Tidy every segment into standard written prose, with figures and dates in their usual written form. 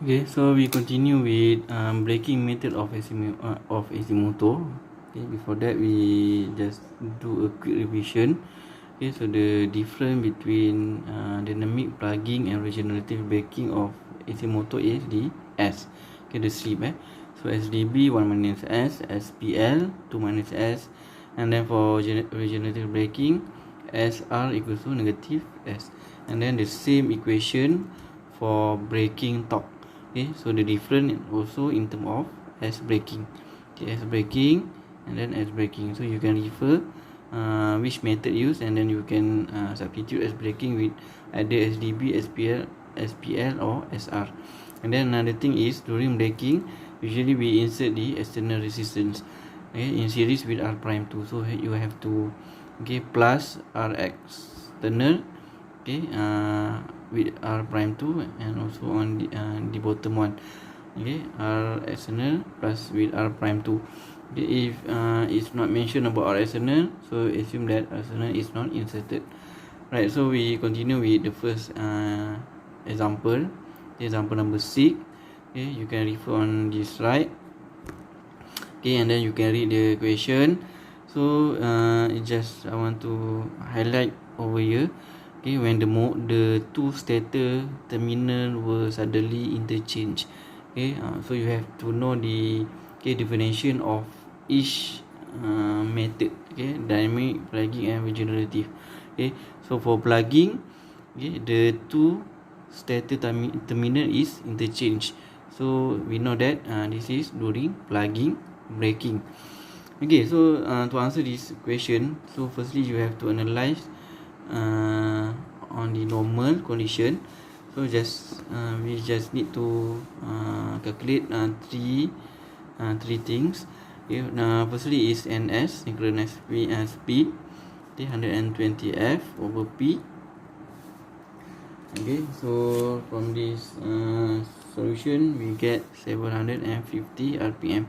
Okay, so we continue with braking method of AC motor. Okay, before that we just do a quick revision. Okay, so the difference between dynamic plugging and regenerative braking of AC motor is the S. Okay, the strip. So SDB 1 minus S, SPL 2 minus S, and then for regenerative braking, SR equals to negative S. And then the same equation for braking torque. Okay, so the difference also in term of S braking. Okay, S braking and then S braking. So you can refer which method used, and then you can substitute S braking with either SDB, SPL or SR. And then another thing is during braking, usually we insert the external resistance, okay, in series with R prime 2. So you have to plus R external, okay, with R prime 2, and also on the bottom one, okay, R external plus with R prime 2. Okay, if it's not mentioned about R external, so assume that R external is not inserted. Right, so we continue with the first example number 6. Okay, you can refer on this slide. Okay, and then you can read the question. So I want to highlight over here. Okay, when the two stator terminal were suddenly interchanged. Okay, so you have to know the definition of each method. Okay, dynamic, plugging, and regenerative. Okay, so for plugging, okay, the two stator terminal is interchanged. So we know that this is during plugging braking. Okay, so to answer this question, so firstly you have to analyze on the normal condition. So we just need to calculate three things. Okay, firstly is NS, synchronous speed, 120 F over P. Okay, so from this solution we get 750 RPM.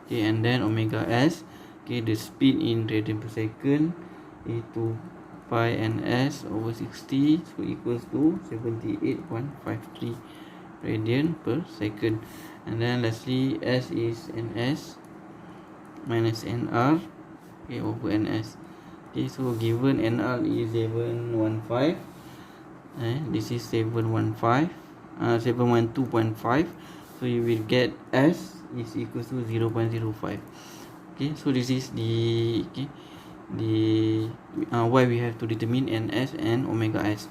Okay, and then omega S, okay, the speed in radian per second is 2 pi ns over 60, so equals to 78.53 radian per second. And then lastly, S is ns minus nr, okay, over ns. Okay, so given nr is 715, this is 712.5, so you will get S is equals to 0.05. Okay, so this is the why we have to determine ns and omega s.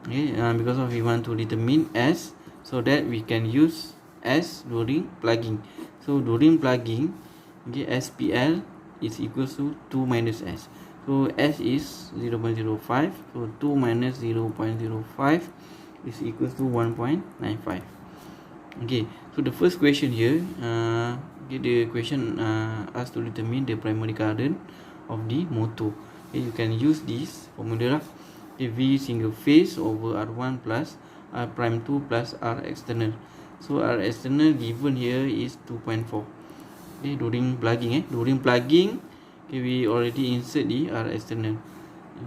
Okay, because of we want to determine S, so that we can use S during plugging. So during plugging, okay, SPL is equals to 2 minus S. So S is 0.05, so 2 minus 0.05 is equals to 1.95. Okay, so the first question here, the question asks to determine the primary current of the motor. Okay, you can use this formula. Okay, V single phase over R1 plus R prime 2 plus R external. So R external given here is 2.4. Okay, during plugging, okay, we already insert the R external.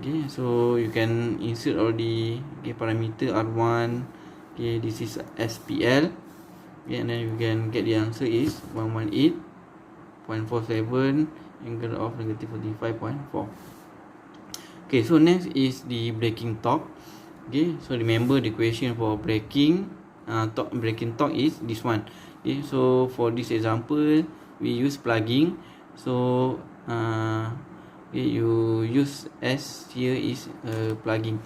Okay, so you can insert all the parameter R1. Okay, this is SPL. Okay, and then you can get the answer is 118.47, angle of negative 45.4. Okay, so next is the braking torque. Okay, so remember the question for braking torque is this one. Okay, so for this example we use plugging. So okay, you use S here is plugging.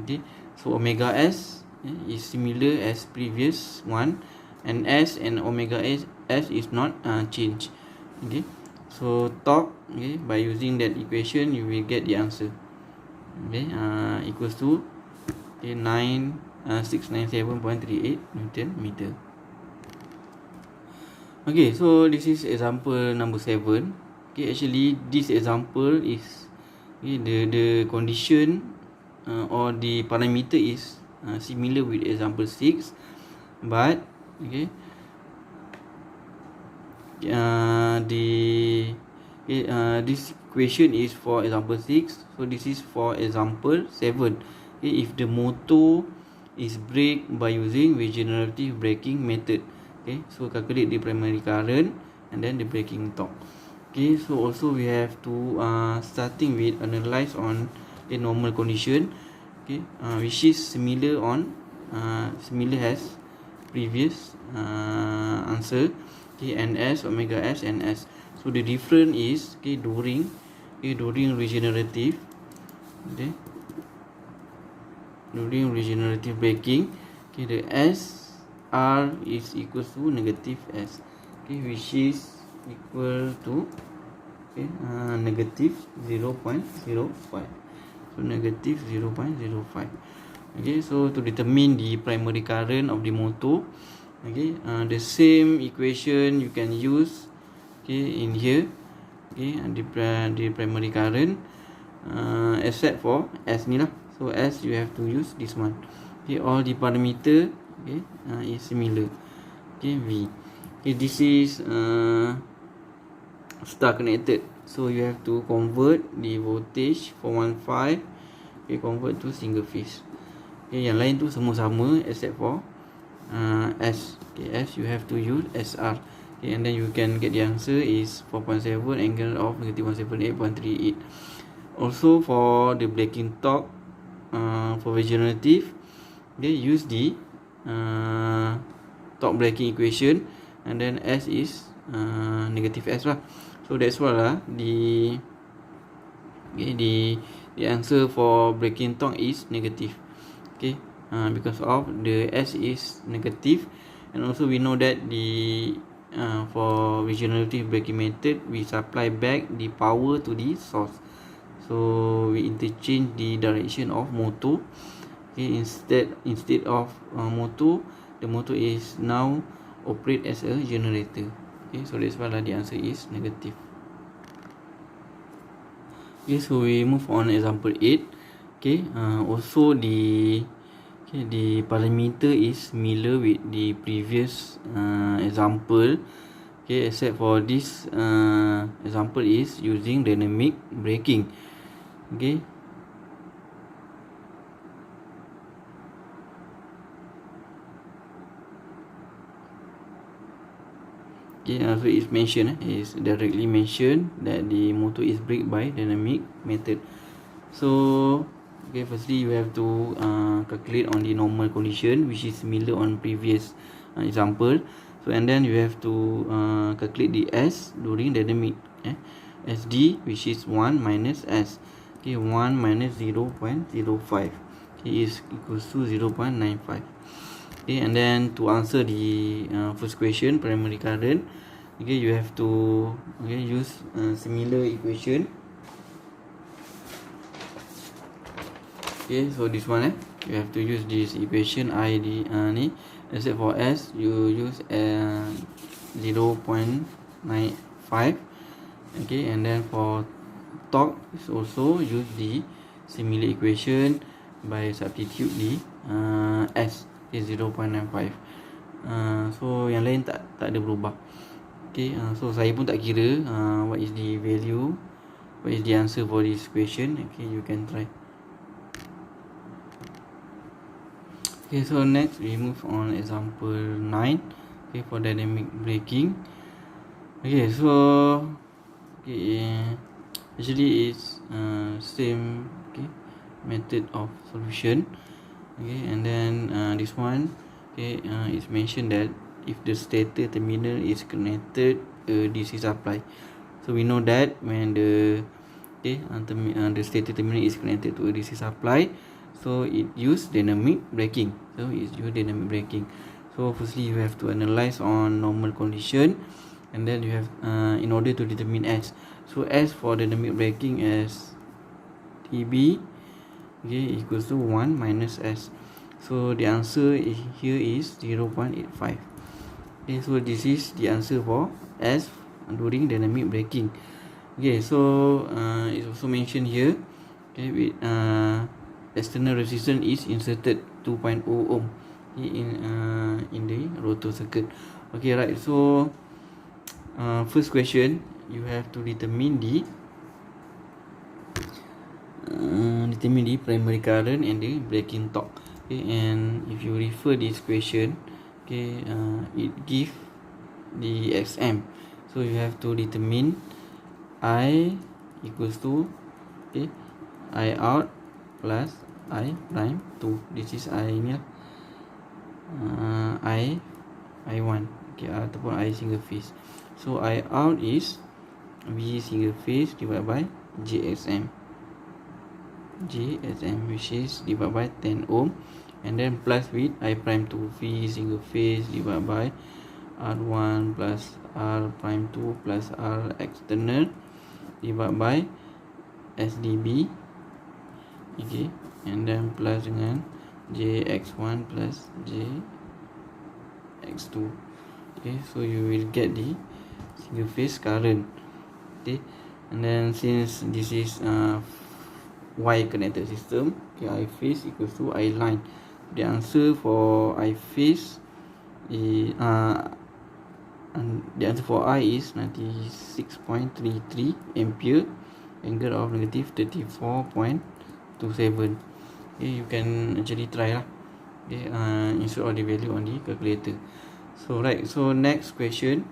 Okay, so omega S is similar as previous one, and S and omega S is not changed. Okay, so torque, okay, by using that equation you will get the answer. Okay, equals to 697.38 Newton meter. Okay, so this is example number 7. Okay, actually this example is, okay, the condition or the parameter is similar with example 6, but okay, this question is for example 6, so this is for example 7. Okay, if the motor is brake by using regenerative braking method. Okay, so calculate the primary current and then the braking torque. Okay, so also we have to starting with analyze on the normal condition. Okay, which is similar as previous answer. Okay, ns, omega s, and s. So the difference is during regenerative. Okay, during regenerative braking, okay, the s r is equal to negative s. Okay, which is equal to negative 0.05. So negative 0.05. Okay, so to determine the primary current of the motor, okay, the same equation you can use in here. Okay, the primary current, except for S ni lah. So S you have to use this one. Okay, all the parameter is similar. Okay, V. Okay, this is star connected, so you have to convert the voltage 415, convert to single phase. Okay, yang lain tu semua sama except for S. Okay, S you have to use SR. Okay, and then you can get the answer is 4.7 angle of negative 178.38. Also for the braking torque, for regenerative, they use the torque braking equation, and then S is negative S lah. So that's why the answer for braking torque is negative. Okay, because of the S is negative, and also we know that the for regenerative braking method we supply back the power to the source, so we interchange the direction of motor. Okay, instead of motor, the motor is now operate as a generator. Okay, so that's why the answer is negative. Okay, so we move on example 8. Okay, also the parameter is similar with the previous example. Okay, except for this example is using dynamic braking. Okay, so it's mentioned, is directly mentioned that the motor is brake by dynamic method. So okay, firstly you have to calculate on the normal condition, which is similar on previous example. So and then you have to calculate the S during dynamic. SD, which is 1 minus S. Okay, 1 minus 0.05, okay, is equals to 0.95. Okay, and then to answer the first question, primary current, okay, you have to use similar equation. Okay, so this one you have to use this equation ID ni, except for S you use 0.95. Okay, and then for torque is also use the similar equation by substitute the S is 0.95. So yang lain tak ada berubah. Okay, so saya pun tak kira what is the value, what is the answer for this question. Okay, you can try. Okay, so next we move on example 9. Okay, for dynamic braking. Okay, so actually it's same method of solution. Okay, and then this one it's mentioned that if the stator terminal is connected DC supply. So we know that when the stator terminal is connected to a DC supply, so it use dynamic braking. So firstly you have to analyze on normal condition, and then you have in order to determine S. So S for dynamic braking as TB equals to 1 minus S. So the answer here is 0.85. Okay, so this is the answer for S during dynamic braking. Okay, so it's also mentioned here, with external resistance is inserted 2.0 ohm in the rotor circuit. Okay, right. So first question, you have to determine the primary current and the braking torque. Okay, and if you refer this question, okay, it give the xm, so you have to determine I equals to, okay, I out plus I prime 2. This is I ni lah, I1, okay, ataupun I single phase. So I out is V single phase divided by JSM, which is divided by 10 ohm, and then plus with I prime 2 V single phase divided by R1 plus R prime 2 plus R external divided by SDB, okay, and then plus dengan JX1 plus JX2. Okay, so you will get the single phase current. Okay, and then since this is Y connected system, okay, I phase equals to I line. The answer for I phase is the answer for I is 96.33 ampere, angle of negative 34.27. Okay, you can actually try lah, okay, insert all the value on the calculator. So right, so next question,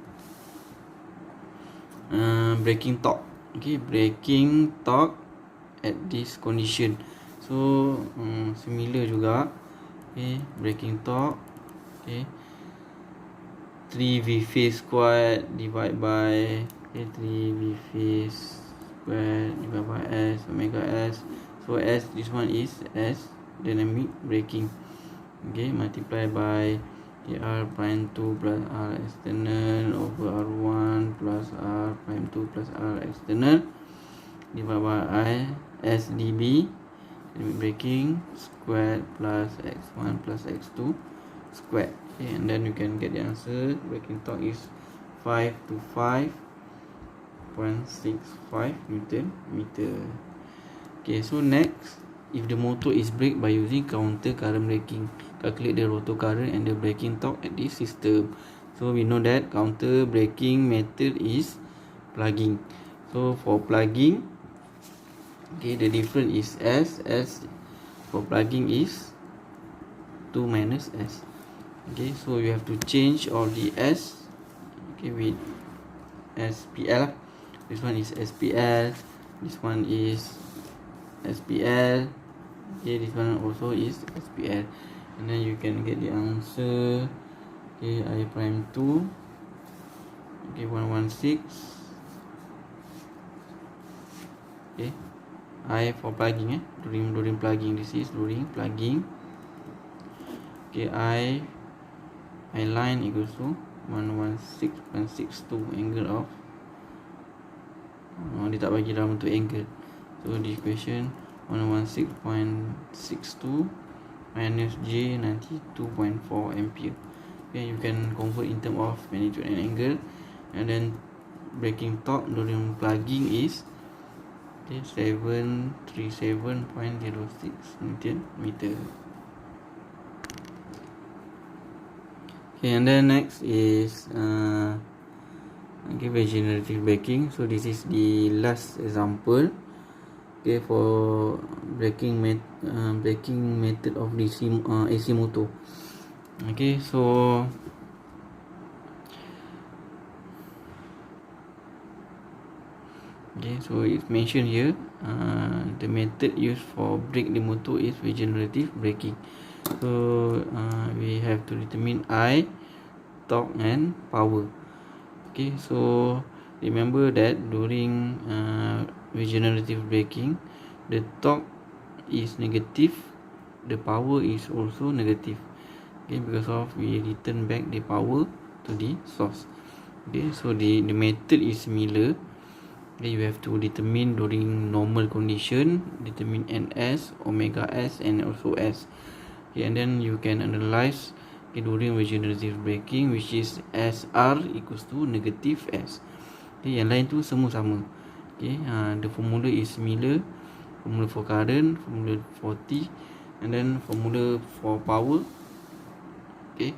breaking torque. Okay, breaking torque at this condition. So similar juga. Okay, breaking torque, okay, 3V phase squared divided by, okay, 3V phase squared divided by S omega S. So S, this one is S dynamic braking, okay, multiplied by R prime 2 plus R external over R1 plus R prime 2 plus R external divided by I SDB dynamic braking squared plus X1 plus X2 squared. Okay, and then you can get the answer. Braking torque is 5 to 5.65 Newton meter. Okay, so next, if the motor is braked by using counter current braking, calculate the rotor current and the braking torque at this system. So we know that counter braking method is plugging. So for plugging, okay, the difference is S for plugging is 2 minus S. Okay, so you have to change all the S, okay, with SPL. This one is SPL, this one is SPL, okay, this one also is SPL, and then you can get the answer. Okay, I prime 2, okay, 116, okay, I for plugging, during plugging, this is during plugging. Okay, I line equals to 116.62 angle of, dia tak bagi dalam bentuk angle, so the equation 116.62 minus J 92.4 ampere. Okay, you can convert in term of magnitude and angle, and then braking torque during plugging is, okay, 737.06 Newton meter. Okay, and then next is okay, regenerative braking. So this is the last example, okay, for braking method of DC AC motor. Okay, so it's mentioned here, the method used for brake the motor is regenerative braking. So we have to determine I, torque and power. Okay, so remember that during regenerative braking, the torque is negative, the power is also negative. Okay, because of we return back the power to the source. Okay, so the method is similar. Okay, you have to determine during normal condition, determine NS, omega S and also S. Okay, and then you can analyze, okay, during regenerative braking, which is SR equals to negative S. Okay, yang lain tu semua sama. Okay, the formula is similar. Formula for current, formula for T, and then formula for power. Okay,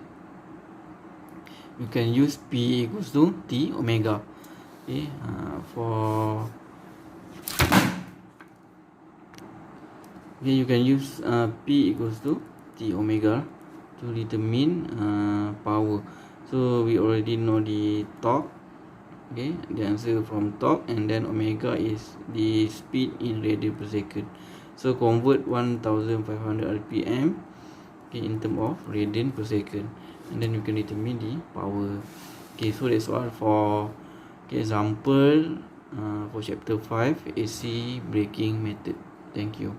you can use P equals to T omega. Okay, you can use P equals to T omega to determine power. So we already know the torque, okay, the answer from torque, and then omega is the speed in radian per second. So convert 1500 rpm, okay, in terms of radian per second, and then you can determine the power. Okay, so that's all for example for chapter 5 AC braking method. Thank you.